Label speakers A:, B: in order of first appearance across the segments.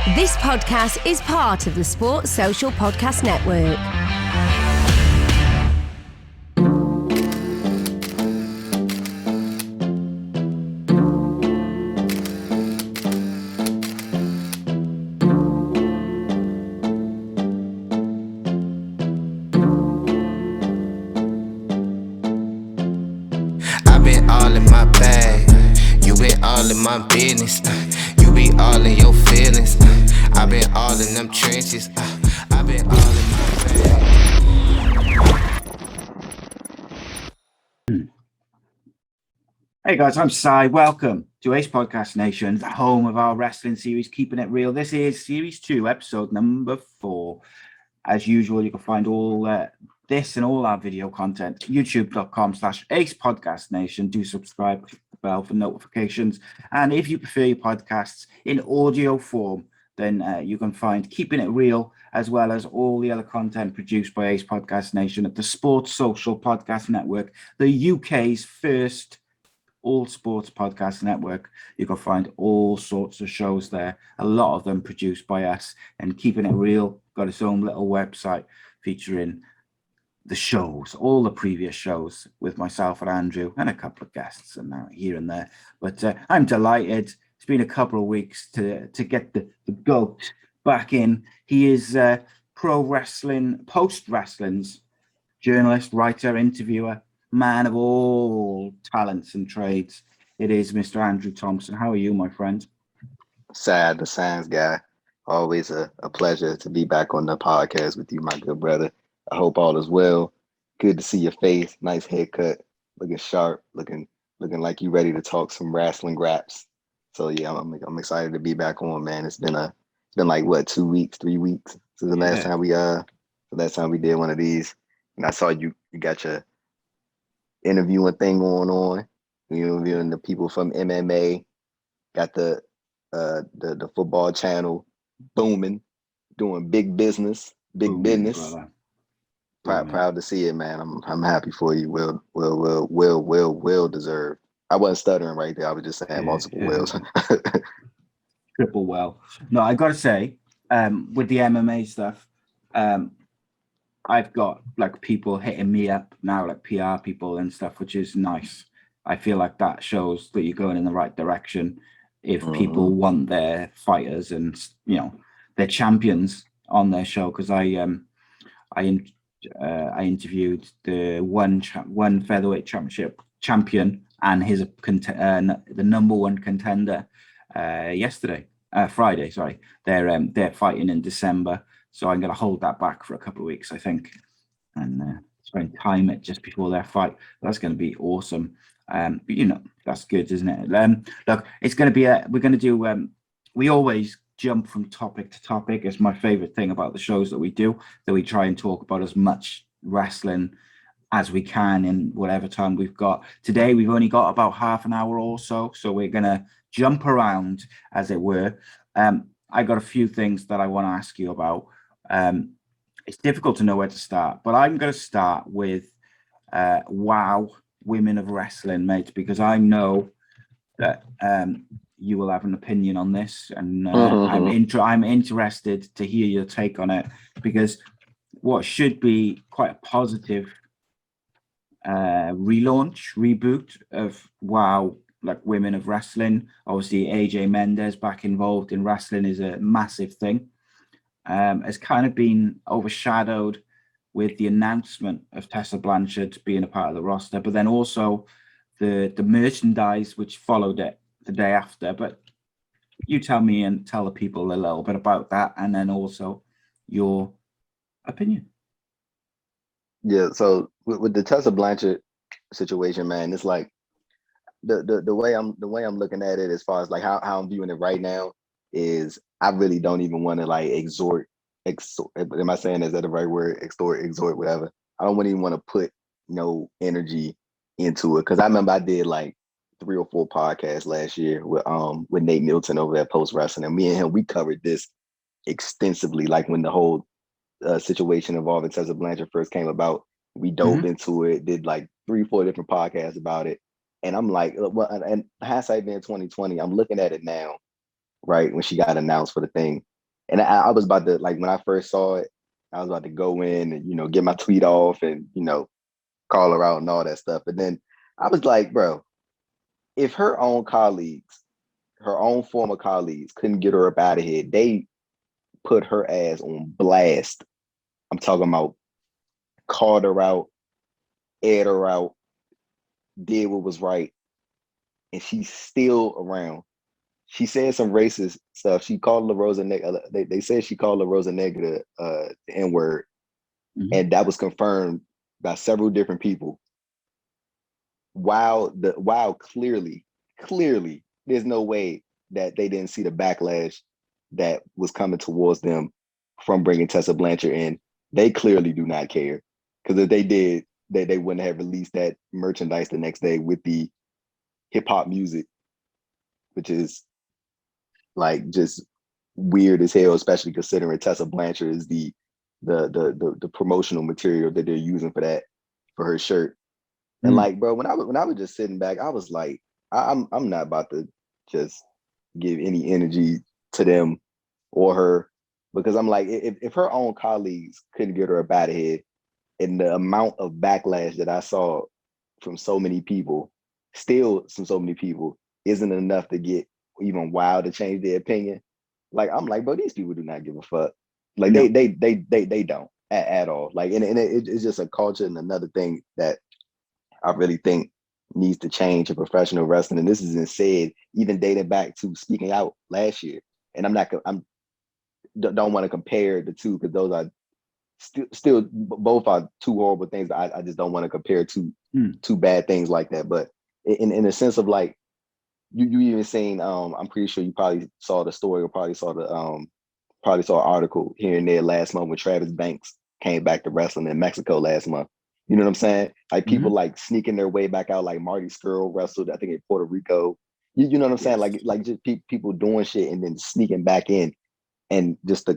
A: This podcast is part of the Sports Social Podcast Network.
B: I've been all in my bag, you been all in my business. You be all in your feelings. I've been all in them trenches. I've been all in my bag.
C: Hey guys, I'm Sai. Welcome to Ace Podcast Nation, the home of our wrestling series, Keeping It Real. This is Series 2, episode number 4. As usual, you can find all this and all our video content, youtube.com/Ace Podcast Nation. Do subscribe, click the bell for notifications. And if you prefer your podcasts in audio form, then you can find Keeping It Real, as well as all the other content produced by Ace Podcast Nation at the Sports Social Podcast Network, the UK's first all sports podcast network. You can find all sorts of shows there, a lot of them produced by us. And Keeping It Real got its own little website featuring the shows, all the previous shows with myself and Andrew and a couple of guests and here and there. But I'm delighted. It's been a couple of weeks to get the GOAT back in. He is pro wrestling, post wrestling's journalist, writer, interviewer, man of all talents and trades. It is Mr. Andrew Thompson. How are you, my friend?
D: Sad, the Sands guy. Always a pleasure to be back on the podcast with you, my good brother. I hope all is well. Good to see your face. Nice haircut. Looking sharp. Looking like you ready to talk some wrestling graps. So yeah, I'm excited to be back on, man. It's been like what, 2 weeks, 3 weeks since the last time we did one of these. And I saw you got your interviewing thing going on. You interviewing the people from MMA. Got the football channel booming, doing big business, business. Proud to see it, man. I'm happy for you. Well deserved. I wasn't stuttering right there. I was just saying multiple wills.
C: Triple well. No, I gotta say, with the MMA stuff, I've got like people hitting me up now, like PR people and stuff, which is nice. I feel like that shows that you're going in the right direction. If people want their fighters and their champions on their show, because I interviewed the one featherweight championship champion and his the number one contender Friday. Sorry, they're fighting in December. So I'm going to hold that back for a couple of weeks, I think, and try and time it just before their fight. That's going to be awesome. But that's good, isn't it? Look, it's going to be we're going to do. We always jump from topic to topic. It's my favorite thing about the shows that we do. That we try and talk about as much wrestling as we can in whatever time we've got. Today we've only got about half an hour or so we're going to jump around, as it were. I got a few things that I want to ask you about. It's difficult to know where to start, but I'm going to start with WOW, Women of Wrestling, mate, because I know that you will have an opinion on this, and I'm interested to hear your take on it, because what should be quite a positive reboot of WOW, like Women of Wrestling. Obviously, AJ Mendez back involved in wrestling is a massive thing. Has kind of been overshadowed with the announcement of Tessa Blanchard being a part of the roster, but then also the merchandise which followed it the day after. But you tell me and tell the people a little bit about that, and then also your opinion.
D: Yeah, so with the Tessa Blanchard situation, man, it's like the way I'm looking at it, as far as like how I'm viewing it right now, is I really don't even want to like exhort. Am I saying, is that the right word? Exhort, whatever. I don't even want to put no energy into it, because I remember I did like 3 or 4 podcasts last year with Nate Milton over at Post Wrestling, and me and him, we covered this extensively. Like when the whole situation involving Tessa Blanchard first came about, we dove into it, did like 3 or 4 different podcasts about it. And I'm like, well, and hindsight being 2020, I'm looking at it now, right, when she got announced for the thing. And I was about to, like, when I first saw it, I was about to go in and, you know, get my tweet off and, you know, call her out and all that stuff. But then I was like, bro, if her own colleagues, her own former colleagues couldn't get her up out of here, they put her ass on blast. I'm talking about called her out, aired her out, did what was right, and she's still around. She said some racist stuff. She called La Rosa they said she called La Rosa Negra the N-word, and that was confirmed by several different people. While clearly, there's no way that they didn't see the backlash that was coming towards them from bringing Tessa Blanchard in. They clearly do not care, because if they did, they wouldn't have released that merchandise the next day with the hip hop music, which is like just weird as hell, especially considering Tessa Blanchard is the promotional material that they're using for her shirt. And like, bro, when I was just sitting back, I was like, I'm not about to just give any energy to them or her, because I'm like, if her own colleagues couldn't get her up out of here, and the amount of backlash that I saw from so many people, isn't enough to get even Wild to change their opinion. Like, I'm like, bro, these people do not give a fuck. Like, no. they don't at all. Like, and it's just a culture. And another thing that I really think needs to change in professional wrestling, and this is said even dating back to Speaking Out last year. And don't want to compare the two, because those are still both are two horrible things. I just don't want to compare two bad things like that. But in a sense of like, you even saying, I'm pretty sure you probably saw the story, or probably saw an article here and there last month when Travis Banks came back to wrestling in Mexico last month. You know what I'm saying? Like, people like sneaking their way back out, like Marty Scurll wrestled, I think, in Puerto Rico. You know what I'm saying? Like just people doing shit and then sneaking back in, and just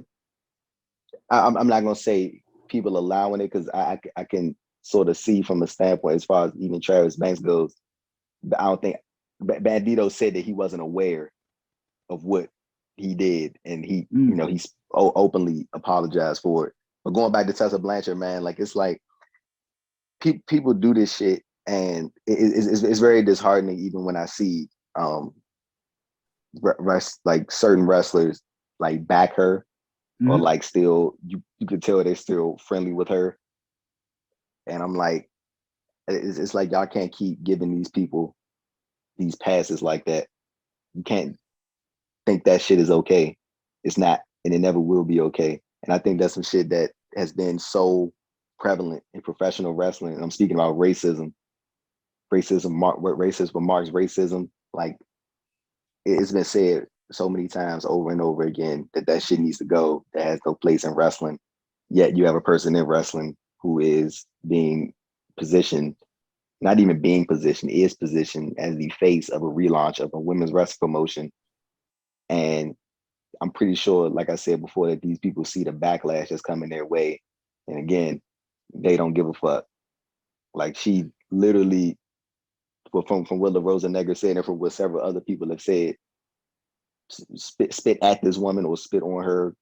D: I'm not gonna say people allowing it, because I can sort of see from a standpoint as far as even Travis Banks goes. But I don't think Bandito said that he wasn't aware of what he did, and he you know, he's openly apologized for it. But going back to Tessa Blanchard, man, like, it's like people do this shit, and it's very disheartening even when I see like certain wrestlers like back her, or like still you could tell they're still friendly with her, and I'm like, it's like, y'all can't keep giving these people these passes like that. You can't think that shit is okay. It's not, and it never will be okay. And I think that's some shit that has been so prevalent in professional wrestling. And I'm speaking about racism marks racism. Like, it's been said so many times over and over again that shit needs to go. That has no place in wrestling. Yet you have a person in wrestling who is being positioned, not even being positioned, is positioned as the face of a relaunch of a women's wrestling promotion. And I'm pretty sure, like I said before, that these people see the backlash that's coming their way. And again, they don't give a fuck. Like, she literally, from what La Rosa Negra said, and from what several other people have said, spit at this woman or spit on her,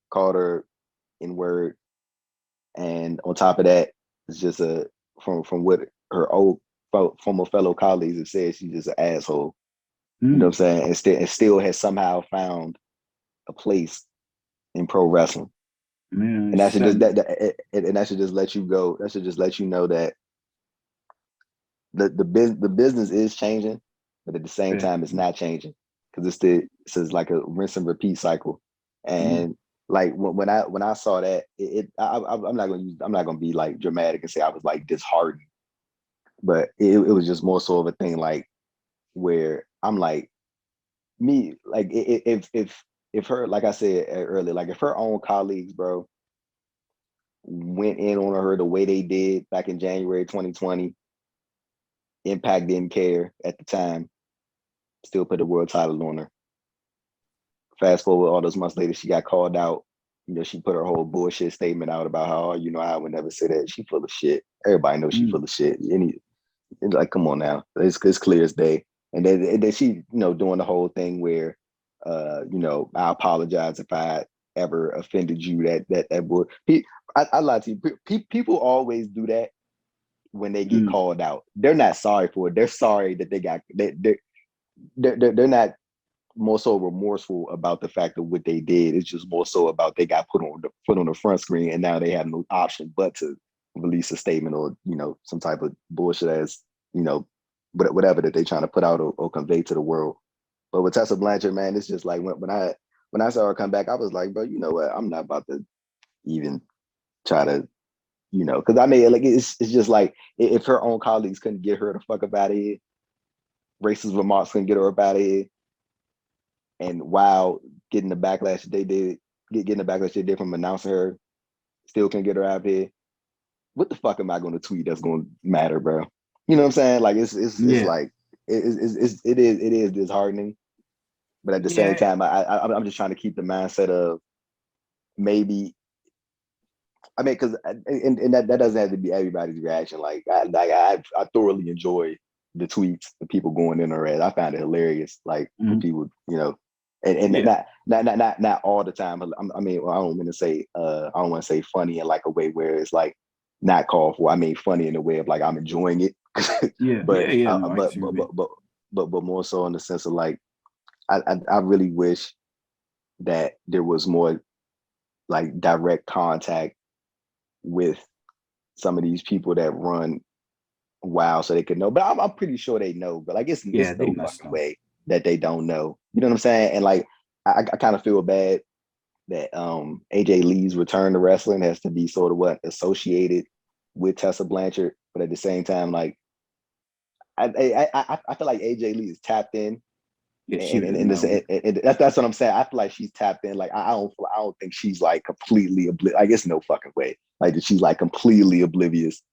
D: called her N-word. And on top of that, it's just from what her old former fellow colleagues have said, she's just an asshole. You know what I'm saying? And still has somehow found a place in pro wrestling. And that should just let you go. That should just let you know that the business is changing, but at the same time, it's not changing, because it's like a rinse and repeat cycle. And like when I saw that, I'm not gonna be like dramatic and say I was like disheartened, but it was just more so of a thing like where I'm like, me, like, if her, like I said earlier, like, if her own colleagues, bro, went in on her the way they did back in January 2020, Impact didn't care at the time, still put the world title on her. Fast forward all those months later, she got called out. You know, she put her whole bullshit statement out about how, you know, I would never say that. She full of shit. Everybody knows she full of shit. Like, come on now. It's clear as day. And then she, you know, doing the whole thing where, you know, I apologize if I ever offended you that would. I lie to you. People always do that when they get called out. They're not sorry for it. They're sorry that they're not more so remorseful about the fact of what they did. It's just more so about they got put on the front screen, and now they have no option but to release a statement or some type of bullshit as whatever that they're trying to put out or convey to the world. But with Tessa Blanchard, man, it's just like when I saw her come back, I was like, bro, you know what? I'm not about to even try to, because I mean, like it's just like if her own colleagues couldn't get her the fuck up out of here, racist remarks couldn't get her up out of here, and while getting the backlash that they did, getting the backlash they did from announcing her, still can get her out of here. What the fuck am I going to tweet that's going to matter, bro? You know what I'm saying? Like it's like it is disheartening, but at the same time, I'm just trying to keep the mindset of maybe. I mean, because and that doesn't have to be everybody's reaction. Like I thoroughly enjoy the tweets, the people going in or I find it hilarious. Like when people, not all the time. I mean, I don't want to say funny in like a way where it's like not called for. I mean, funny in a way of like I'm enjoying it. But more so in the sense of like I really wish that there was more like direct contact with some of these people that run WoW so they could know. But I'm pretty sure they know. But like it's no fucking way that they don't know. You know what I'm saying? And like I kind of feel bad that AJ Lee's return to wrestling has to be sort of associated with Tessa Blanchard. But at the same time, like I feel like AJ Lee is tapped in. And that's what I'm saying. I feel like she's tapped in. Like I don't think she's like completely oblivious. I guess no fucking way. Like she's like completely oblivious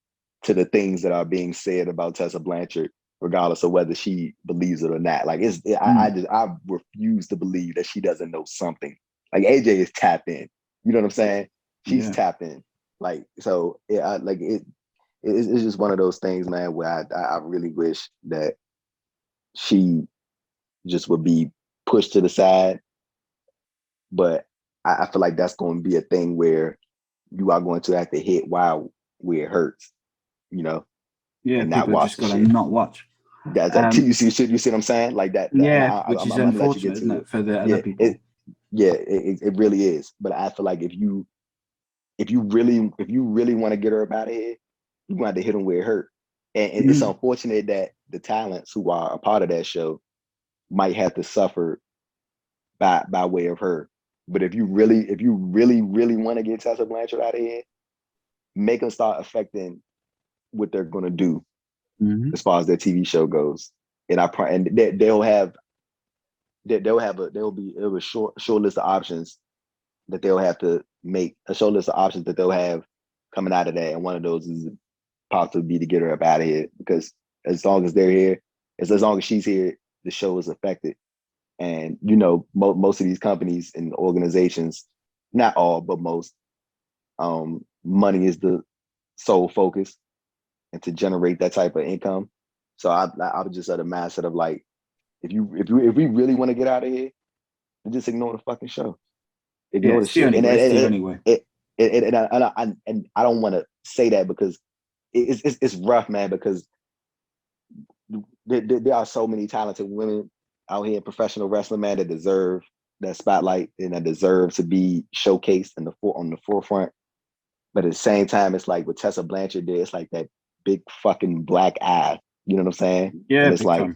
D: to the things that are being said about Tessa Blanchard, regardless of whether she believes it or not. Like I refuse to believe that she doesn't know something. Like AJ is tapped in. You know what I'm saying? She's tapped in. Like so, it's just one of those things, man. Where I really wish that she just would be pushed to the side. But I feel like that's going to be a thing where you are going to have to hit where it hurts, and not watch the shit.
C: Not watch.
D: You see what I'm saying? Like that.
C: Which is unfortunate, isn't it, for the other people?
D: It really is. But I feel like if you really want to get her up out of here, you're going to have to hit them where it hurt. And it's unfortunate that the talents who are a part of that show might have to suffer by way of her. But if you really want to get Tessa Blanchard out of here, make them start affecting what they're gonna do as far as their TV show goes. And there'll be a short list of options that they'll have to make, a short list of options that they'll have coming out of that. And one of those is possibly be to get her up out of here, because as long as they're here, as long as she's here, the show is affected. And most of these companies and organizations, not all but most, money is the sole focus, and to generate that type of income. So I was just at a mindset of like, if we really want to get out of here, then just ignore the fucking show, ignore the shit. And I don't want to say that because it's rough, man, because there are so many talented women out here in professional wrestling, man, that deserve that spotlight and that deserve to be showcased on the forefront. But at the same time, it's like what Tessa Blanchard did, it's like that big fucking black eye. You know what I'm saying?
C: Yeah.
D: And it's like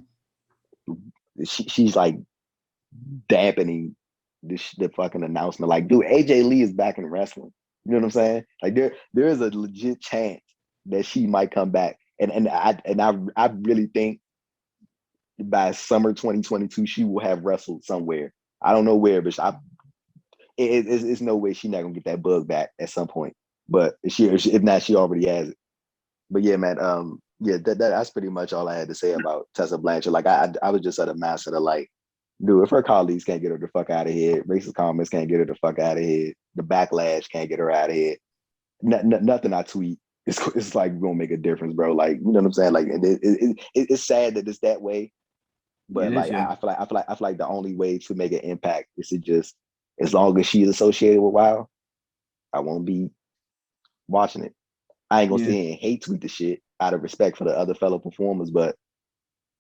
D: she's like dampening the fucking announcement. Like, dude, AJ Lee is back in wrestling. You know what I'm saying? Like there is a legit chance that she might come back. And I really think by summer 2022, she will have wrestled somewhere. I don't know where, but it's no way she's not gonna get that bug back at some point. But if not, she already has it. But yeah, man, that's pretty much all I had to say about Tessa Blanchard. Like I was just at a mindset of like, dude, if her colleagues can't get her the fuck out of here, racist comments can't get her the fuck out of here, the backlash can't get her out of here, nothing I tweet, it's like gonna make a difference, bro. Like, you know what I'm saying? Like, and it's sad that it's that way, but I feel like the only way to make an impact is to just as long as she is associated with WoW, I won't be watching it. I ain't gonna say and hate tweet the shit out of respect for the other fellow performers, but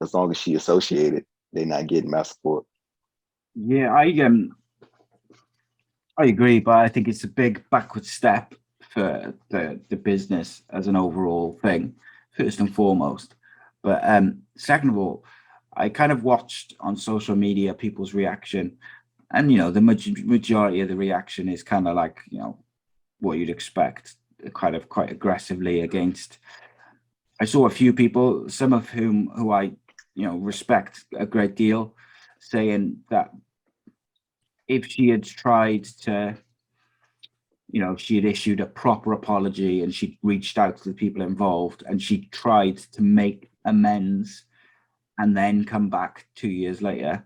D: as long as she associated, they're not getting my support.
C: Yeah, I agree, but I think it's a big backward step for the business as an overall thing, first and foremost. But second of all, I kind of watched on social media people's reaction, and the majority of the reaction is kind of like what you'd expect, kind of quite aggressively against. I saw a few people, some of who I respect a great deal, saying that if she had tried to, she had issued a proper apology and she reached out to the people involved and she tried to make amends and then come back 2 years later,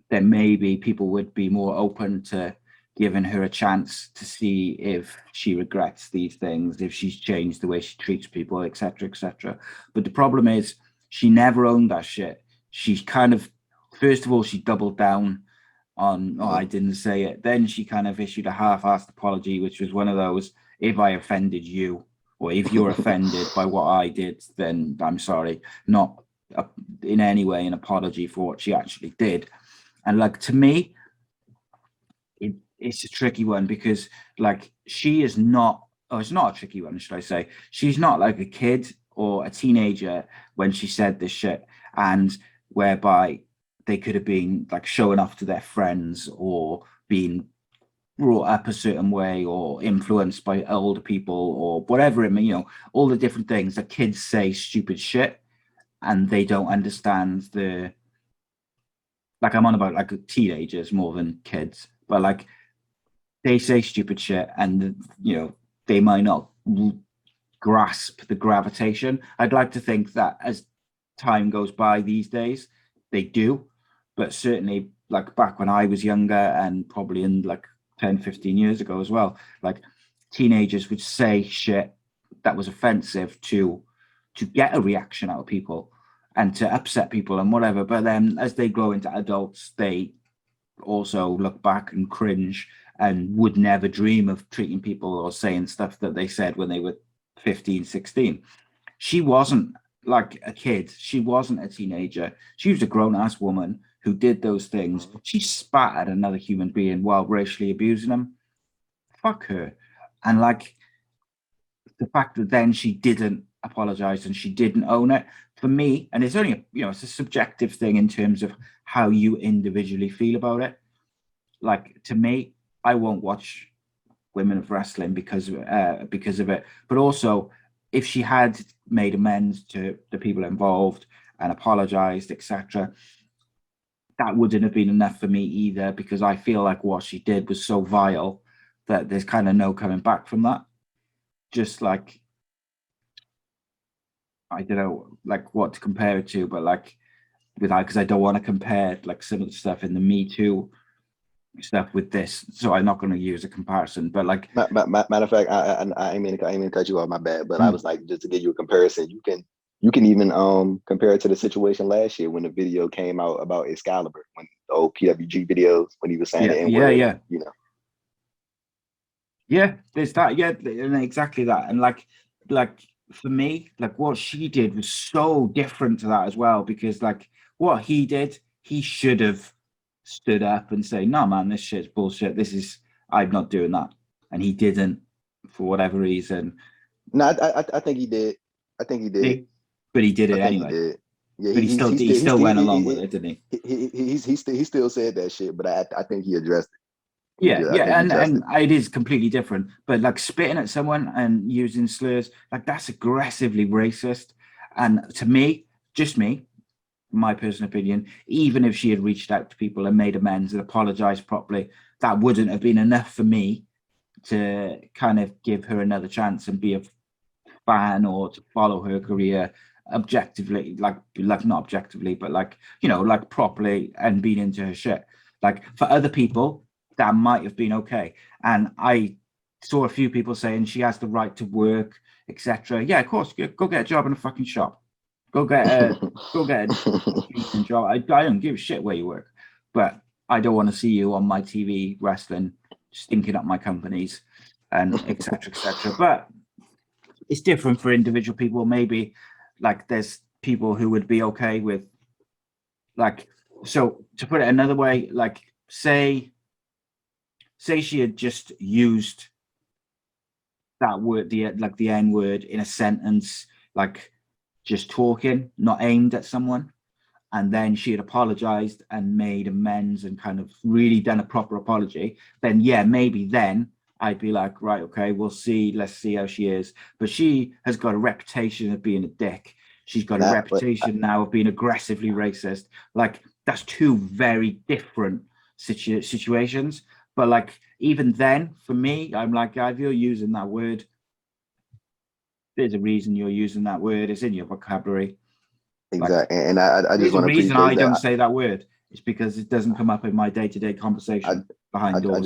C: then maybe people would be more open to giving her a chance to see if she regrets these things, if she's changed the way she treats people, etc., etc. But the problem is she never owned that shit. She kind of, first of all, she doubled down on, I didn't say it. Then she kind of issued a half-assed apology, which was one of those, if I offended you, or if you're offended by what I did, then I'm sorry. Not in any way an apology for what she actually did. And like, to me, it's a tricky one because like she is not, it's not a tricky one, should I say. She's not like a kid or a teenager when she said this shit, and whereby they could have been like showing off to their friends or being brought up a certain way or influenced by older people or whatever it may, all the different things that kids say stupid shit and they don't understand the, like I'm on about like teenagers more than kids, but like they say stupid shit and they might not grasp the gravitation. I'd like to think that as time goes by these days, they do, but certainly like back when I was younger and probably in like 10, 15 years ago as well, like teenagers would say shit that was offensive to get a reaction out of people and to upset people and whatever. But then as they grow into adults, they also look back and cringe and would never dream of treating people or saying stuff that they said when they were 15, 16. She wasn't like a kid. She wasn't a teenager. She was a grown-ass woman who did those things. She spat at another human being while racially abusing them. Fuck her. And like the fact that then she didn't apologize and she didn't own it, for me, and it's only it's a subjective thing in terms of how you individually feel about it. Like, to me, I won't watch Women of Wrestling because of it. But also, if she had made amends to the people involved and apologized, etc., that wouldn't have been enough for me either, because I feel like what she did was so vile that there's kind of no coming back from that. Just like, I don't know, like what to compare it to, but like because I don't want to compare like some of the stuff in the Me Too stuff with this, so I'm not going to use a comparison. But like,
D: matter of fact, I ain't mean to cut you off, my bad. But I was like, just to give you a comparison, you can even compare it to the situation last year when the video came out about Excalibur, when the old PWG videos, when he was saying the N-word,
C: there's that, and exactly that. And like for me, like what she did was so different to that as well, because like what he did, he should have stood up and say, no man, this shit's bullshit, I'm not doing that. And he didn't, for whatever reason.
D: No, I think he did.
C: But he did it anyway. He did. Yeah, but he still went along with it, didn't he?
D: He still said that shit, but I think he addressed it.
C: And it is completely different. But like spitting at someone and using slurs, like that's aggressively racist. And to me, just me, my personal opinion, even if she had reached out to people and made amends and apologized properly, that wouldn't have been enough for me to kind of give her another chance and be a fan or to follow her career objectively, like not objectively, but like like properly, and being into her shit. Like for other people, that might have been okay. And I saw a few people saying she has the right to work, etc. Yeah, of course, go get a job in a fucking shop. Go get a job. I don't give a shit where you work. But I don't want to see you on my TV wrestling, stinking up my companies, and etc. etc. But it's different for individual people. Maybe like there's people who would be okay with, like, so to put it another way, like say she had just used that word, the N word in a sentence, like just talking, not aimed at someone, and then she had apologized and made amends and kind of really done a proper apology, then yeah, maybe then I'd be like, right, okay, let's see how she is. But she has got a reputation of being a dick. She's got a reputation now of being aggressively racist. Like, that's two very different situations. But like, even then, for me, I'm like, if you're using that word, there's a reason you're using that word. It's in your vocabulary.
D: Exactly. And I just want to
C: reason
D: preface
C: I don't say that word. It's because it doesn't come up in my day-to-day conversation behind doors.
D: I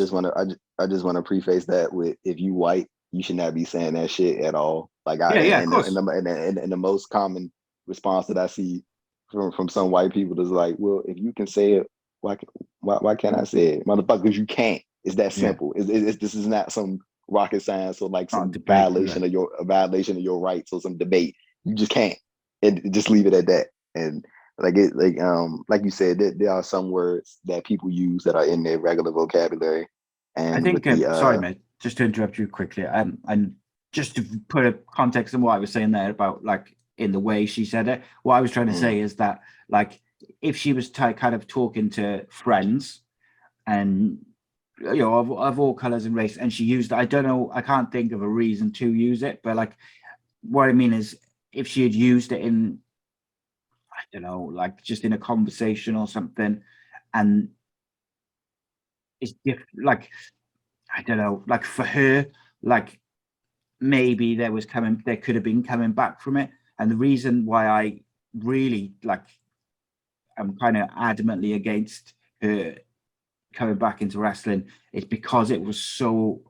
D: just want to preface that with, if you white, you should not be saying that shit at all. Like,
C: of course.
D: And the most common response that I see from some white people is like, well, if you can say it, why can't I say it? Motherfuckers, you can't. It's that simple. This is not some rocket science or like some violation of your rights or some debate. You just can't. And just leave it at that. And like you said, there are some words that people use that are in their regular vocabulary. And
C: I think sorry, mate, just to interrupt you quickly, and just to put a context on what I was saying there about like in the way she said it, what I was trying to say is that like if she was kind of talking to friends and of all colors and race, and she used, I don't know, I can't think of a reason to use it, but like what I mean is if she had used it in, I don't know, like just in a conversation or something, and it's different, like, I don't know, like for her, like maybe there could have been coming back from it. And the reason why I really like, I'm kind of adamantly against her coming back into wrestling is because it was so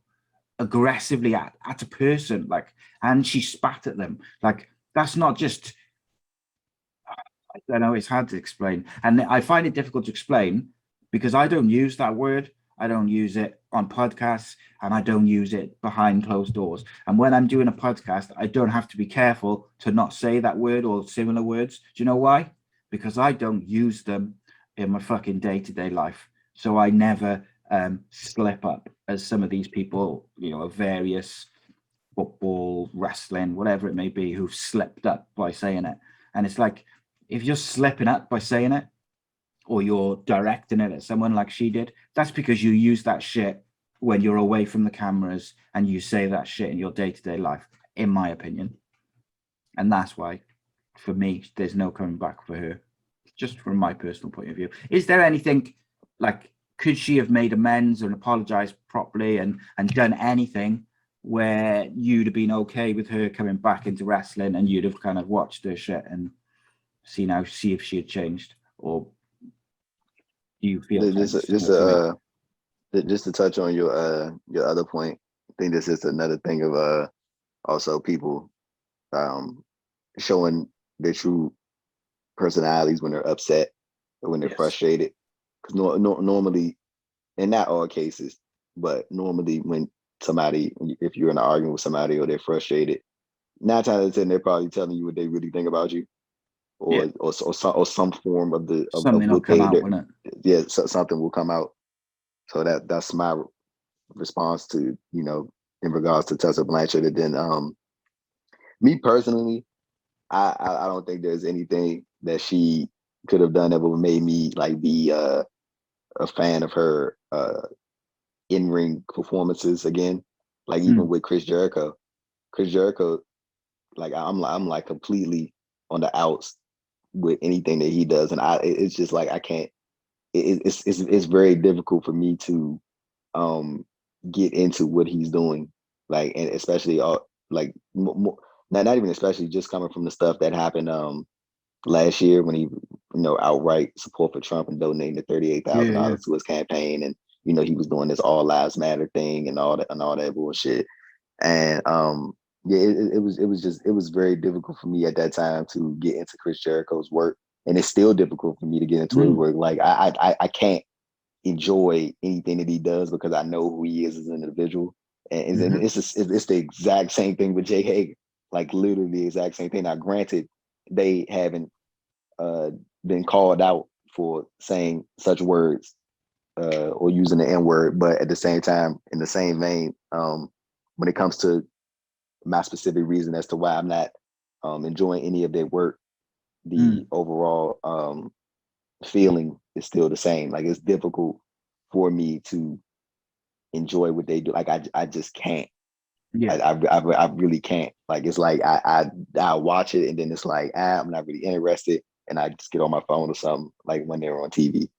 C: aggressively at a person, like, and she spat at them. Like, that's not just, I don't know, it's hard to explain. And I find it difficult to explain because I don't use that word. I don't use it on podcasts and I don't use it behind closed doors. And when I'm doing a podcast, I don't have to be careful to not say that word or similar words. Do you know why? Because I don't use them in my fucking day-to-day life. So I never slip up as some of these people, of various football, wrestling, whatever it may be, who've slipped up by saying it. And it's like, if you're slipping up by saying it, or you're directing it at someone like she did, that's because you use that shit when you're away from the cameras and you say that shit in your day-to-day life, in my opinion. And that's why, for me, there's no coming back for her, just from my personal point of view. Is there anything, like, could she have made amends and apologized properly and done anything where you'd have been okay with her coming back into wrestling and you'd have kind of watched her shit and see if she had changed? Or do you feel
D: just to touch on your other point? I think this is another thing of also people showing their true personalities when they're upset or when they're frustrated. Because normally, in not all cases, but normally when somebody, if you're in an argument with somebody or they're frustrated, 9 times out of 10 they're probably telling you what they really think about you. Or some form of
C: something will come out, won't it?
D: Yeah, something will come out. So that's my response to, in regards to Tessa Blanchard. And then me personally, I don't think there's anything that she could have done that would have made me like be a fan of her in-ring performances again. Like even with Chris Jericho, like I'm like completely on the outs with anything that he does, and it's just like I can't. It's very difficult for me to get into what he's doing, like, and especially like not even especially just coming from the stuff that happened last year when he outright support for Trump and donating the $38,000 to his campaign, and he was doing this All Lives Matter thing and all that bullshit, and it was very difficult for me at that time to get into Chris Jericho's work, and it's still difficult for me to get into his work. Like I can't. enjoy anything that he does because I know who he is as an individual. And
C: Mhm.
D: it's the exact same thing with Jake Hager, like literally the exact same thing. Now, granted, they haven't been called out for saying such words or using the N word, but at the same time, in the same vein, when it comes to my specific reason as to why I'm not enjoying any of their work, the overall feeling is still the same. Like it's difficult for me to enjoy what they do. Like I just can't.
C: Yeah.
D: I really can't. Like it's like I watch it and then it's like I'm not really interested, and I just get on my phone or something like when they're on TV.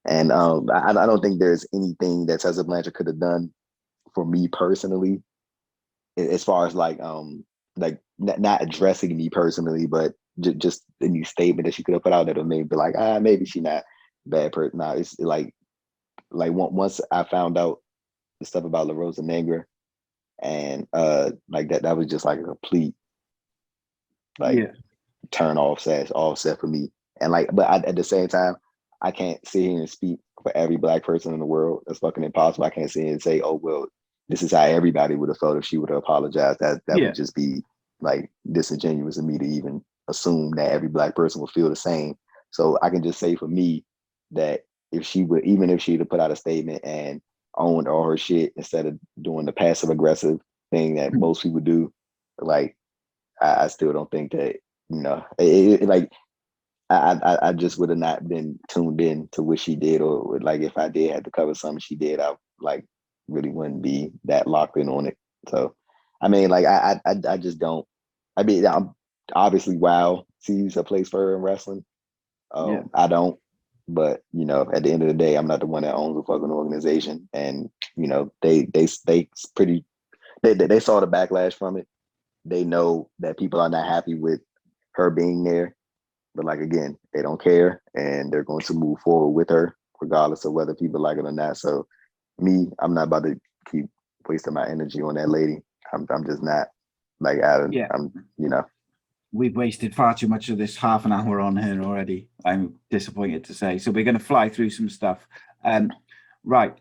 D: And I don't think there's anything that Tessa Blanchard could have done for me personally, as far as like not addressing me personally, but just the new statement that she could have put out that would maybe be like maybe she not a bad person. Nah, it's like once I found out the stuff about La Rosa Negra and like that was just like a complete like
C: Yeah.
D: turn off set all set for me. And like but at the same time I can't sit here and speak for every black person in the world. That's fucking impossible. I can't sit here and say, oh well, this is how everybody would have felt if she would have apologized. That
C: Yeah.
D: would just be like disingenuous of me to even assume that every black person would feel the same. So I can just say for me that if she would, even if she'd have put out a statement and owned all her shit instead of doing the passive aggressive thing that most people do, like I still don't think that, like I just would have not been tuned in to what she did, or like if I did have to cover something she did, I like really wouldn't be that locked in on it. So, I mean, like I just don't. I mean, I'm obviously WoW sees a place for her in wrestling.
C: Yeah.
D: I don't, but at the end of the day, I'm not the one that owns a fucking organization, and they pretty they saw the backlash from it. They know that people are not happy with her being there. But like again, they don't care, and they're going to move forward with her, regardless of whether people like it or not. So, I'm not about to keep wasting my energy on that lady. I'm just not. Like
C: Yeah.
D: I'm.
C: We've wasted far too much of this half an hour on her already. I'm disappointed to say. So we're going to fly through some stuff. Right.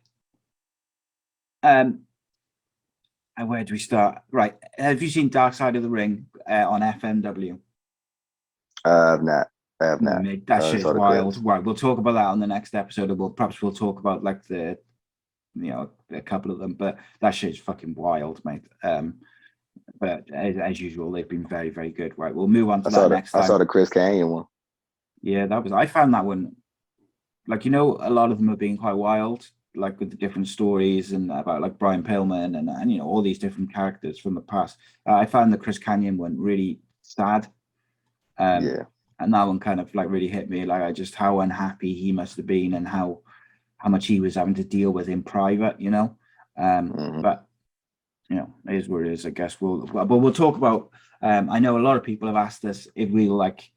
C: And where do we start? Right. Have you seen Dark Side of the Ring on FMW?
D: I have not. I have not.
C: Mate, that shit's
D: Saw the
C: wild.
D: clips.
C: Right. We'll talk about that on the next episode. We'll talk about like a couple of them, but that shit's fucking wild, mate. But as usual, they've been very, very good. Right. We'll move on to that next time.
D: I saw the Chris Canyon one.
C: Yeah, I found that one, like, a lot of them are being quite wild, like with the different stories and about like Brian Pillman and all these different characters from the past. I found the Chris Canyon one really sad.
D: Yeah.
C: And that one kind of like really hit me, like how unhappy he must have been and how much he was having to deal with in private, But it is what it is. I guess but we'll talk about. I know a lot of people have asked us if we'll like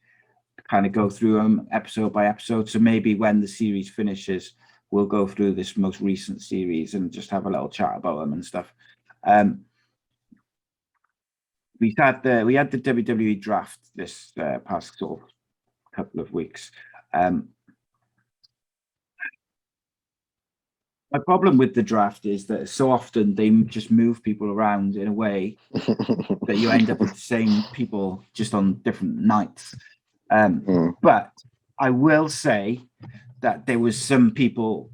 C: kind of go through them episode by episode. So maybe when the series finishes, we'll go through this most recent series and just have a little chat about them and stuff. We had the WWE Draft this past sort of couple of weeks. My problem with the draft is that so often they just move people around in a way that you end up with the same people just on different nights. But I will say that there was some people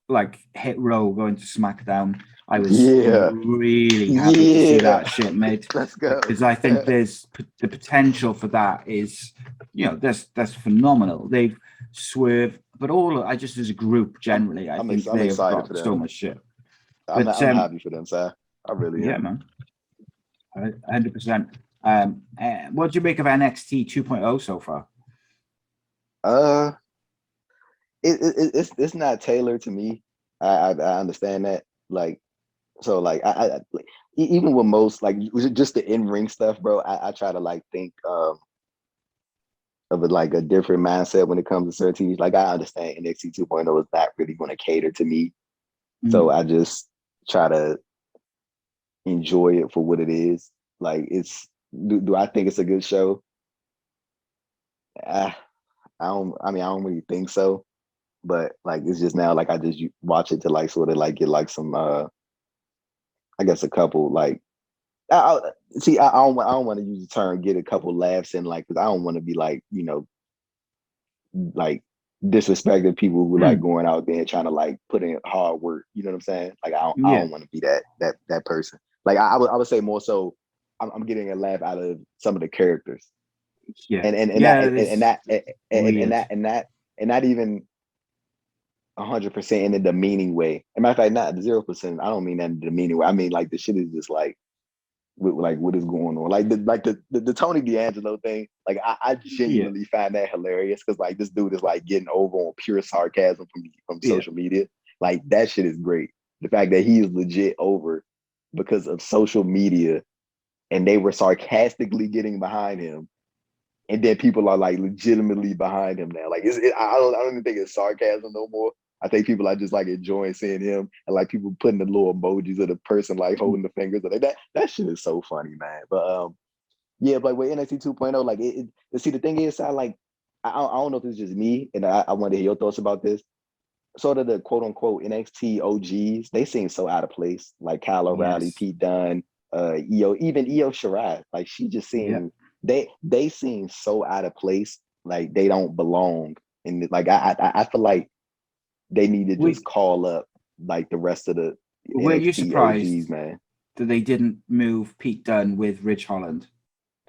C: like Hit Row going to SmackDown. I was really happy to see that shit, mate.
D: Let's go.
C: Because I think there's the potential for that is, that's phenomenal. They've swerved, but just as a group generally, I think they have got so much shit.
D: I'm happy for them, sir. I really am.
C: Yeah, man. 100%. What do you make of NXT 2.0 so far?
D: It's not tailored to me. I understand that. Like, so like I even with most like just the in-ring stuff, bro. I try to like think of like a different mindset when it comes to certain TVs. Like I understand NXT 2.0 is not really going to cater to me, so I just try to enjoy it for what it is. Like do I think it's a good show? I don't really think so. but like it's just now like I just watch it to like sort of like get like some I guess a couple like I don't want to use the term get a couple laughs in like because I don't want to be like like disrespecting people who like going out there and trying to like put in hard work. You know what I'm saying? Like I don't want to be that person. Like I would say more so I'm getting a laugh out of some of the characters.
C: Yeah.
D: And not even 100% in a demeaning way. As a matter of fact, not 0%. I don't mean that in a demeaning way. I mean like the shit is just like what is going on? Like the Tony D'Angelo thing. Like I genuinely find that hilarious because like this dude is like getting over on pure sarcasm from social media. Like that shit is great. The fact that he is legit over because of social media, and they were sarcastically getting behind him, and then people are like legitimately behind him now. Like I don't even think it's sarcasm no more. I think people are just like enjoying seeing him and like people putting the little emojis of the person like holding the fingers. Like that shit is so funny, man. But but with NXT 2.0, like see the thing is, I don't know if it's just me, and I want to hear your thoughts about this. Sort of the quote unquote NXT OGs, they seem so out of place. Like Kyle O'Reilly, Pete Dunne, even Io Shirai. Like she just seemed they seem so out of place. Like they don't belong. And like I feel like they need to just call up like the rest of the
C: were you surprised
D: OGs, man,
C: that they didn't move Pete Dunne with Ridge Holland?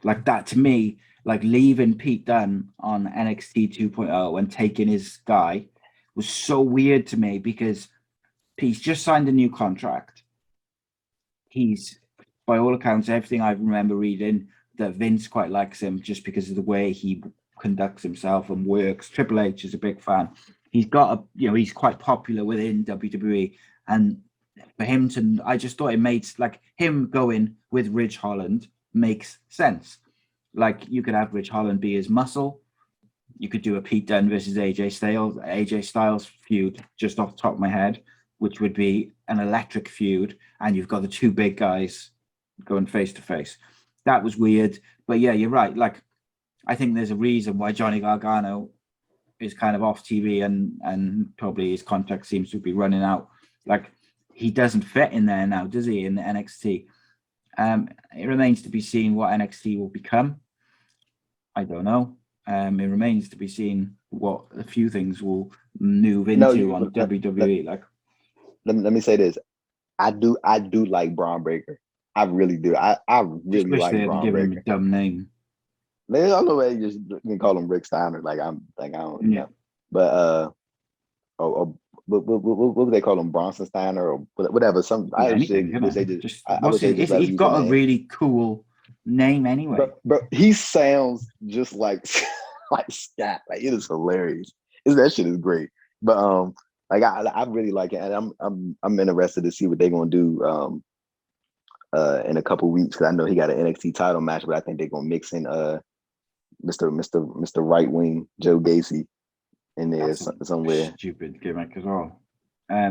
C: Like that to me, like leaving Pete Dunne on NXT 2.0 and taking his guy was so weird to me because he's just signed a new contract. He's, by all accounts, everything I remember reading, that Vince quite likes him just because of the way he conducts himself and works. Triple H is a big fan. He's got he's quite popular within WWE, and for him to, I just thought it made like him going with Ridge Holland makes sense. Like you could have Ridge Holland be his muscle. You could do a Pete Dunne versus AJ Styles feud just off the top of my head, which would be an electric feud, and you've got the two big guys going face to face. That was weird, but yeah, you're right. Like I think there's a reason why Johnny Gargano is kind of off TV and probably his contract seems to be running out. Like he doesn't fit in there now, does he, in the NXT? It remains to be seen what NXT will become. I don't know. It remains to be seen what a few things will move into on WWE.
D: Let me say this. I do like Braun Breaker. I really do. I really like Braun Breaker.
C: Him a dumb name.
D: I don't know why you just can call him Rick Steiner. Like I don't know. But what would they call him? Bronson Steiner or whatever. Some I wish they just.
C: He's got a really cool name anyway.
D: But he sounds just like Scott. Like it is hilarious. That shit is great. But like I really like it, and I'm interested to see what they're gonna do in a couple weeks because I know he got an NXT title match, but I think they're gonna mix in Mr. Right Wing Joe Gacy in there somewhere.
C: Stupid gimmick as well. I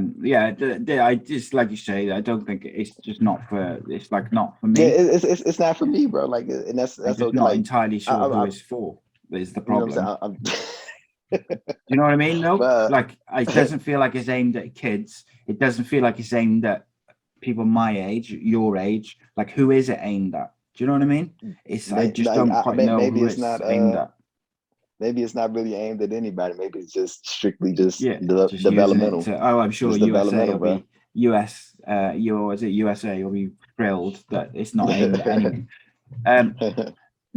C: just like you say, I don't think it's just not for. It's like not for me.
D: Yeah, it's not for me, bro. Like, and that's
C: I'm
D: okay.
C: not
D: like,
C: entirely sure who it's for. Is the problem?
D: You know
C: Do you know what I mean? No, like it doesn't feel like it's aimed at kids. It doesn't feel like it's aimed at people my age, your age. Like, who is it aimed at? Do you know what I mean? I just don't quite know maybe who it's not aimed at.
D: Maybe it's not really aimed at anybody. Maybe it's just strictly just
C: just
D: developmental.
C: I'm sure USA will be USA will be thrilled that it's not aimed at anyone.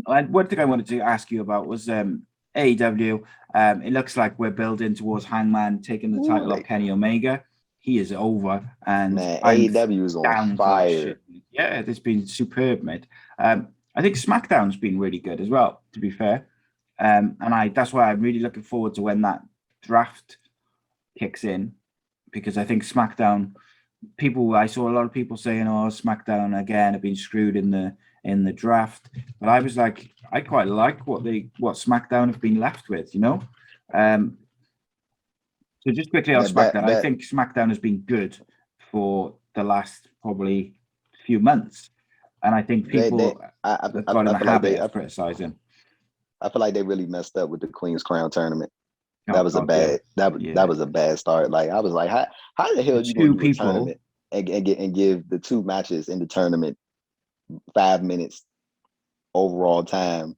C: One thing I wanted to ask you about was AEW. It looks like we're building towards Hangman taking the title of Kenny Omega. He is over, and
D: AEW is on fire.
C: Yeah, it's been superb, mate. I think SmackDown's been really good as well, to be fair. And that's why I'm really looking forward to when that draft kicks in, because I think SmackDown, I saw a lot of people saying, "Oh, SmackDown again have been screwed in the draft," but I was like, I quite like what SmackDown have been left with, you know. So just quickly on SmackDown, I think SmackDown has been good for the last probably few months, and I think people have got in the habit of criticizing.
D: I feel like they really messed up with the Queen's Crown tournament. That was a
C: God, yeah.
D: bad that was a bad start. Like I was like, how the hell are you gonna
C: Two
D: do a
C: people.
D: tournament and give the two matches in the tournament 5 minutes overall time?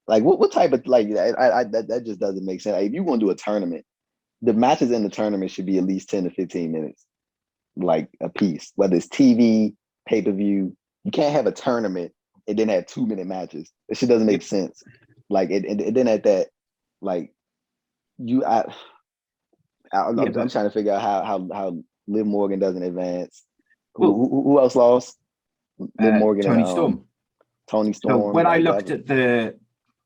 D: Like what type of like that just doesn't make sense. Like, if you want to do a tournament, the matches in the tournament should be at least 10 to 15 minutes, like a piece. Whether it's TV, pay-per-view, you can't have a tournament and then have 2-minute matches. It shit doesn't make sense. Like and then at that, like you I'm trying to figure out how Liv Morgan doesn't advance. Who else lost? Liv Morgan
C: Tony
D: and
C: Storm.
D: Tony
C: So
D: Storm.
C: when I looked at the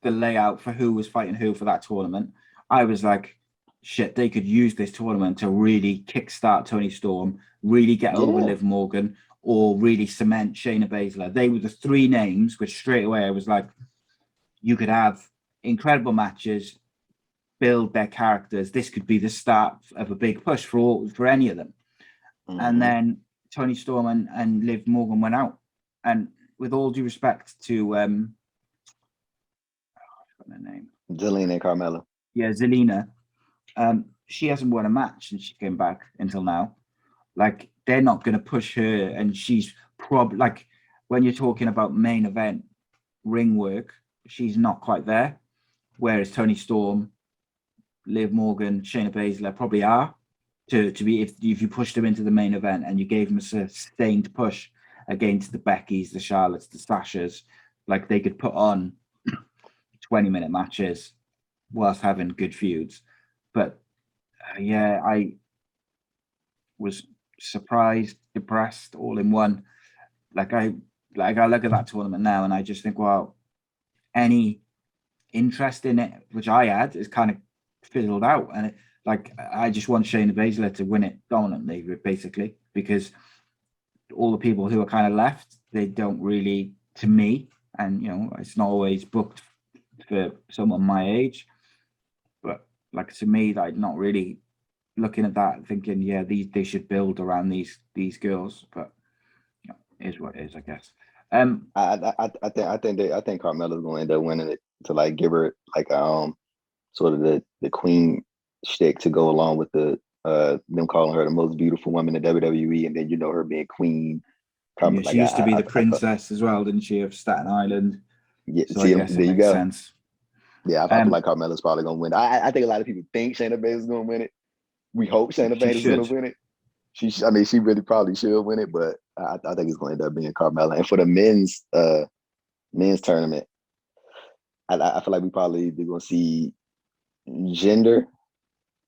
C: layout for who was fighting who for that tournament, I was like, shit, they could use this tournament to really kickstart Tony Storm, really get over Liv Morgan, or really cement Shayna Baszler. They were the three names which straight away I was like, you could have incredible matches, build their characters. This could be the start of a big push for any of them. Mm-hmm. And then Tony Storm and Liv Morgan went out. And with all due respect to I forgot her name.
D: Zelina and Carmella.
C: Yeah, Zelina. She hasn't won a match since she came back until now. Like, they're not going to push her, and she's probably, like, when you're talking about main event ring work, she's not quite there. Whereas Tony Storm, Liv Morgan, Shayna Baszler probably are to be, if you pushed them into the main event and you gave them a sustained push against the Beckys, the Charlottes, the Sashas, like, they could put on 20-minute matches whilst having good feuds. But yeah, I was surprised, depressed, all in one. Like I look at that tournament now and I just think, well, any interest in it, which I had, is kind of fizzled out. And I just want Shayna Baszler to win it dominantly, basically, because all the people who are kind of left, they don't really, to me, and you know, it's not always booked for someone my age, but like, to me, like, not really looking at that thinking, yeah, they should build around these girls. But you know, it is what it is, I guess.
D: I think Carmella's going to end up winning it, to like give her like sort of the queen shtick to go along with the them calling her the most beautiful woman in WWE, and then, you know, her being queen.
C: Yeah, she used to be the princess as well, didn't she, of Staten Island?
D: Yeah,
C: so I guess
D: there you go.
C: Sense.
D: Yeah, I feel like Carmella's probably going to win. I think a lot of people think Shayna Baszler's going to win it. We hope Shayna Baszler's going to win it. She really probably should win it, but I think it's going to end up being Carmella. And for the men's tournament, I feel like we probably either going to see Jinder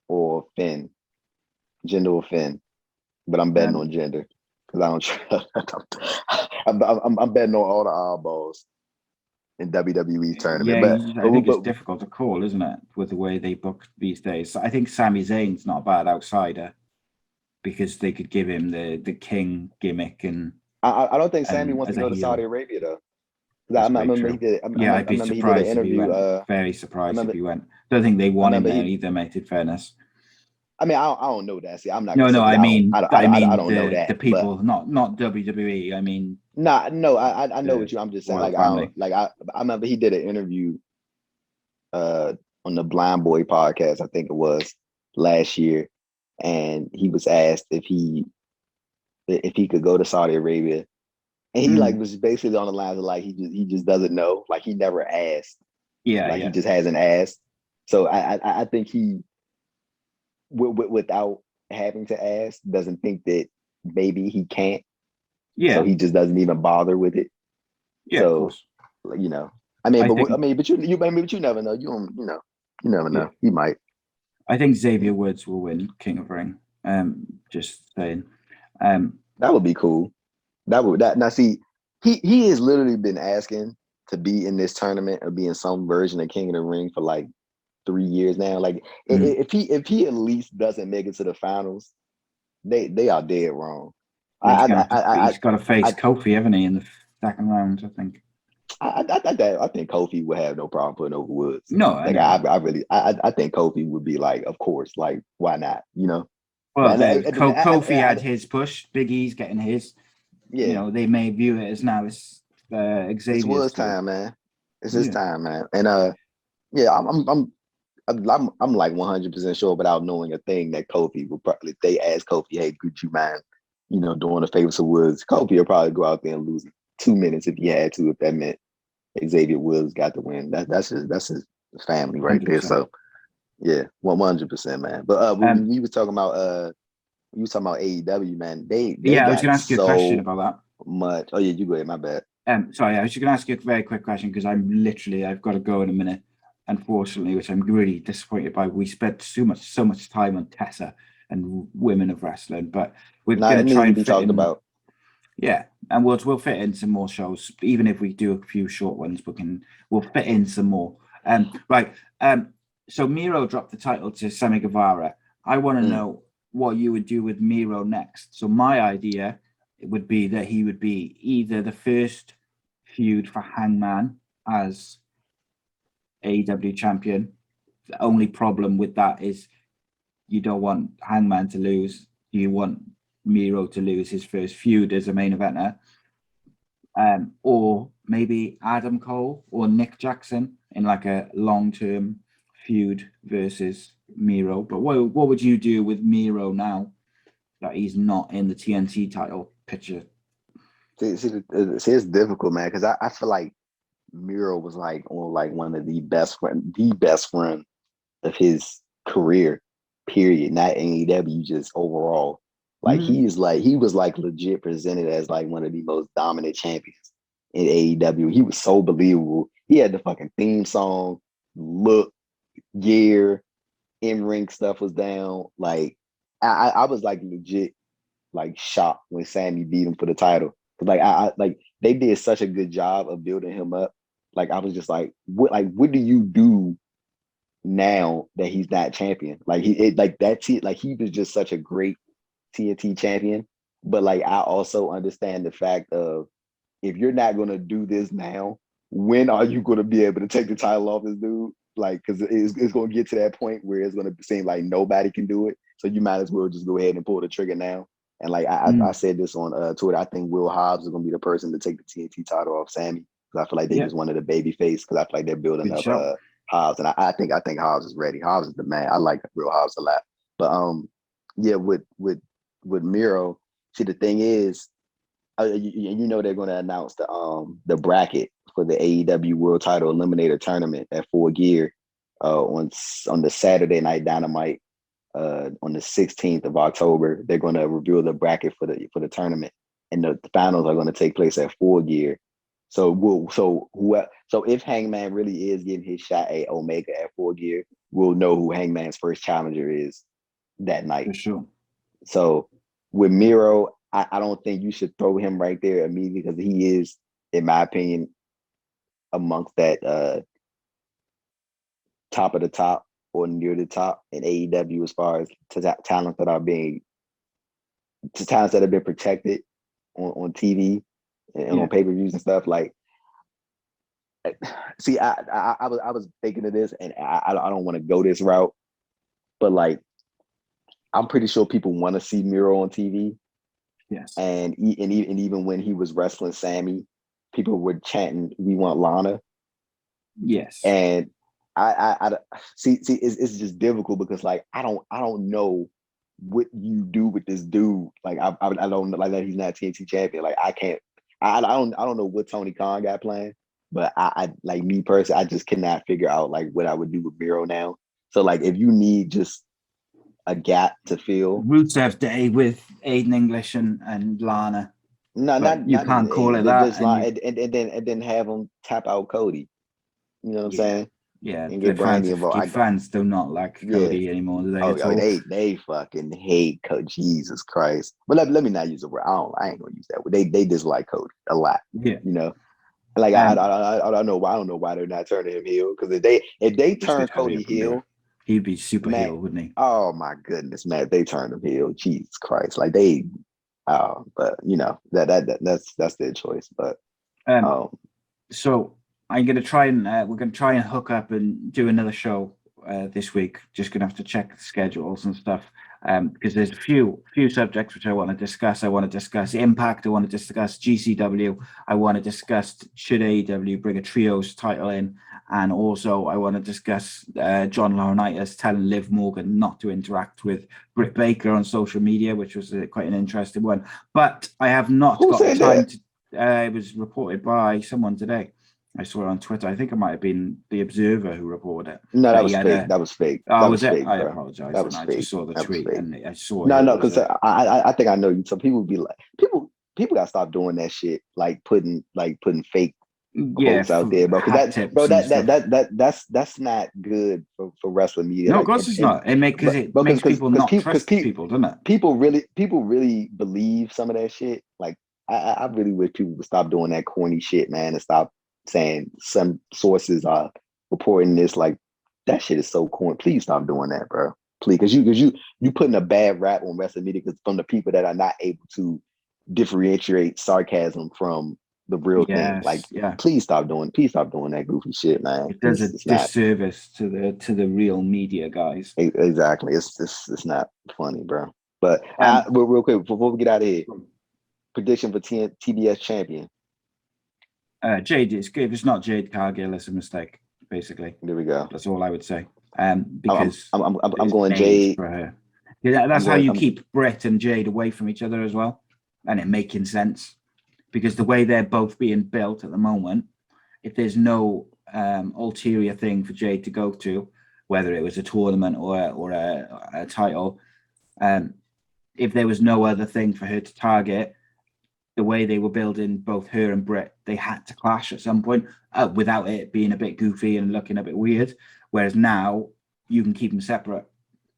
D: or Finn. But I'm betting on Jinder because I don't trust. I'm betting on all the eyeballs in WWE tournament.
C: Yeah, I think it's difficult to call, isn't it, with the way they book these days. So I think Sami Zayn's not a bad outsider because they could give him the king gimmick. And
D: I don't think Sami wants to go to Saudi Arabia though. I remember he did.
C: I'd be surprised if he went. Very surprised if he went. Don't think they want him there either, mate. In fairness.
D: I mean, I don't know that. See, I'm not.
C: No, I mean, I don't
D: know that.
C: The people, not WWE. I mean,
D: I know what you. I'm just saying, like, I remember he did an interview, on the Blind Boy podcast, I think it was last year, and he was asked if he could go to Saudi Arabia, and he like was basically on the lines of like he just doesn't know, like he never asked.
C: Yeah,
D: he just hasn't asked. So I think he, without having to ask, doesn't think that maybe he can't. Yeah. So he just doesn't even bother with it.
C: Yeah. So, of course.
D: You know, but you never know. You never know. He might.
C: I think Xavier Woods will win King of Ring. Just saying.
D: That would be cool. Now see, he has literally been asking to be in this tournament or be in some version of King of the Ring for like 3 years now. Like if he at least doesn't make it to the finals, they are dead wrong.
C: He's got to face Kofi, haven't he, in the second round? I think.
D: I think Kofi would have no problem putting over Woods.
C: No,
D: like I think Kofi would be like, of course, like why not? You know.
C: Well, Kofi had his push. Big E's getting his. Yeah. You know, they may view it as now it's Xavier's.
D: It's Woods' time, man. It's his time, man. And I'm I'm like 100% sure without knowing a thing that Kofi will probably, if they ask Kofi, hey, could you mind, doing a favor to Woods, Kofi will probably go out there and lose 2 minutes if he had to, if that meant Xavier Woods got the win. That's his family right there.
C: 100%.
D: So yeah, 100%, man. But when we was talking about AEW, man, they
C: I was
D: got
C: gonna ask you a question about that.
D: much. Oh yeah, you go ahead, my bad.
C: Sorry, I was just going to ask you a very quick question because I've got to go in a minute, unfortunately, which I'm really disappointed by. We spent so much time on Tessa and women of wrestling, but we're going to try and
D: be talked about.
C: Yeah, and we'll fit in some more shows, even if we do a few short ones. We'll fit in some more. Right. So Miro dropped the title to Sammy Guevara. I want to know what you would do with Miro next. So my idea would be that he would be either the first feud for Hangman as AEW champion. The only problem with that is you don't want Hangman to lose. You want Miro to lose his first feud as a main eventer. Or maybe Adam Cole or Nick Jackson in like a long-term feud versus Miro. But what would you do with Miro now that he's not in the TNT title picture?
D: See, it's difficult, man, because I feel like Miro was like on like one of the best run of his career, period. Not AEW, just overall. Like he was like legit presented as like one of the most dominant champions in AEW. He was so believable. He had the fucking theme song, look, gear, in-ring stuff was down. Like I was like legit like shocked when Sammy beat him for the title. Like I like they did such a good job of building him up. Like I was just like, what do you do now that he's not champion? Like he was just such a great TNT champion. But like I also understand the fact of if you're not gonna do this now, when are you gonna be able to take the title off this dude? Like, because it's gonna get to that point where it's gonna seem like nobody can do it. So you might as well just go ahead and pull the trigger now. And like I said this on Twitter, I think Will Hobbs is gonna be the person to take the TNT title off Sammy, because I feel like they just wanted a baby face, because I feel like they're building up Hobbs, and I think Hobbs is ready. Hobbs is the man. I like Will Hobbs a lot. But with Miro, see, the thing is, they're going to announce the bracket for the AEW World Title Eliminator Tournament at Full Gear on the Saturday Night Dynamite on the 16th of October. They're going to reveal the bracket for the tournament, and the finals are going to take place at Full Gear. So if Hangman really is getting his shot at Omega at Full Gear, we'll know who Hangman's first challenger is that night.
C: For sure.
D: So with Miro, I don't think you should throw him right there immediately, because he is, in my opinion, amongst that top of the top or near the top in AEW as far as talents that have been protected on TV and on pay-per-views and stuff. Like, see, I was thinking of this, and I don't want to go this route, but like, I'm pretty sure people want to see Miro on TV.
C: Yes.
D: And even when he was wrestling Sammy, people were chanting, "We want Lana."
C: Yes.
D: And I see it's just difficult, because like I don't know what you do with this dude. Like I don't like that he's not TNT champion. Like I don't know what Tony Khan got planned, but I like, me personally, I just cannot figure out like what I would do with Miro now. So like, if you need just a gap to fill,
C: Rusev Day with Aiden English and Lana.
D: No,
C: you can't call it that.
D: And then have him tap out Cody. You know what I'm saying?
C: Yeah,
D: and get Brandy involved.
C: Fans do not like Cody anymore, do they?
D: Oh, they fucking hate Cody. Jesus Christ! But let me not use the word. I ain't gonna use that word. They dislike Cody a lot.
C: Yeah,
D: you know. Like I don't know why they're not turning him heel, because if they turn Cody heel,
C: he'd be super heel, wouldn't he?
D: Oh my goodness, man! If they turned him heel, Jesus Christ! Like but that's their choice. But
C: so we're gonna try and hook up and do another show this week. Just gonna have to check the schedules and stuff, because there's a few subjects which I want to discuss. I want to discuss Impact. I want to discuss GCW. I want to discuss should AEW bring a trios title in, And also, I want to discuss John Laurinaitis telling Liv Morgan not to interact with Britt Baker on social media, which was quite an interesting one. But I have not got the time to. It was reported by someone today. I saw it on Twitter. I think it might have been the Observer who reported it.
D: No, that was fake. That was fake.
C: Oh, was it?
D: Fake,
C: I apologize.
D: That was
C: I
D: fake.
C: just saw the tweet and I saw it.
D: No, because I think I know you. So people would be like, people gotta stop doing that shit, like putting fake quotes out there, bro. Because that's not good for wrestling media.
C: No, of course it's not. It makes people not trust people, doesn't it?
D: People really believe some of that shit. Like I really wish people would stop doing that corny shit, man, and stop saying some sources are reporting this. Like that shit is so corny. Please stop doing that, bro. Please, because you putting a bad rap on wrestling media because from the people that are not able to differentiate sarcasm from the real thing. Like, please stop doing that goofy shit, man.
C: It does a disservice to the real media guys.
D: Exactly. It's not funny, bro. But real quick before we get out of here, prediction for TBS champion.
C: Jade. If it's not Jade Cargill, it's a mistake. Basically,
D: there we go.
C: That's all I would say. Because
D: I'm going Jade
C: for her. Yeah, that's how you keep Britt and Jade away from each other as well, and it making sense. Because the way they're both being built at the moment, if there's no ulterior thing for Jade to go to, whether it was a tournament or a title, if there was no other thing for her to target, the way they were building both her and Britt, they had to clash at some point without it being a bit goofy and looking a bit weird. Whereas now you can keep them separate,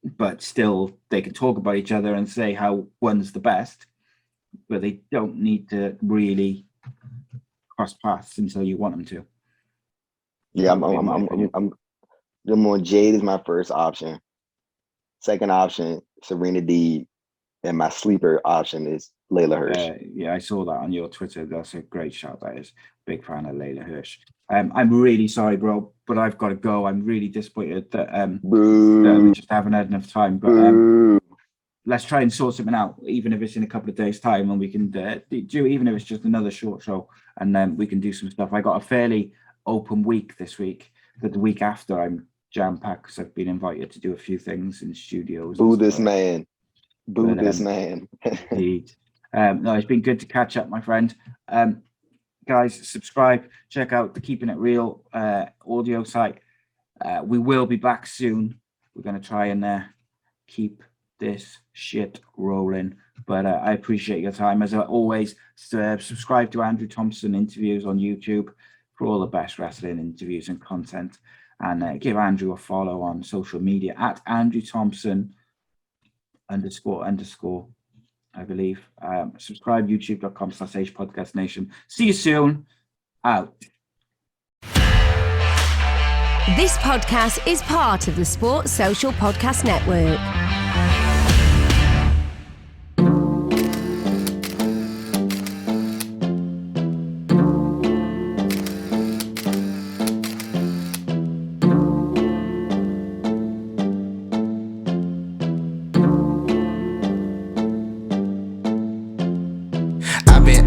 C: but still they can talk about each other and say how one's the best. But they don't need to really cross paths until you want them to.
D: Yeah, I'm on Jade is my first option. Second option, Serena Deeb, and my sleeper option is Layla Hirsch.
C: Yeah, I saw that on your Twitter. That's a great shout. That is. Big fan of Layla Hirsch. I'm really sorry, bro, but I've got to go. I'm really disappointed that we just haven't had enough time. But let's try and sort something out, even if it's in a couple of days' time, and we can do, even if it's just another short show, and then we can do some stuff. I got a fairly open week this week, but the week after I'm jam-packed because I've been invited to do a few things in studios.
D: Boo this man.
C: Indeed. No, it's been good to catch up, my friend. Guys, subscribe, check out the Keepin It Real audio site. We will be back soon. We're going to try and keep this shit rolling, but I appreciate your time as always. Subscribe to Andrew Thompson interviews on YouTube for all the best wrestling interviews and content, and give Andrew a follow on social media at Andrew Thompson __ I believe. Subscribe youtube.com/H Podcast Nation. See you soon. Out.
A: This podcast is part of the Sports Social Podcast Network.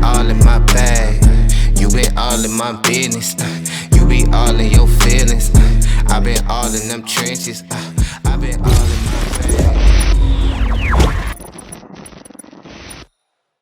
B: All in my bag, you been all in my business. You be all in your feelings. I been all in them trenches. I been all in my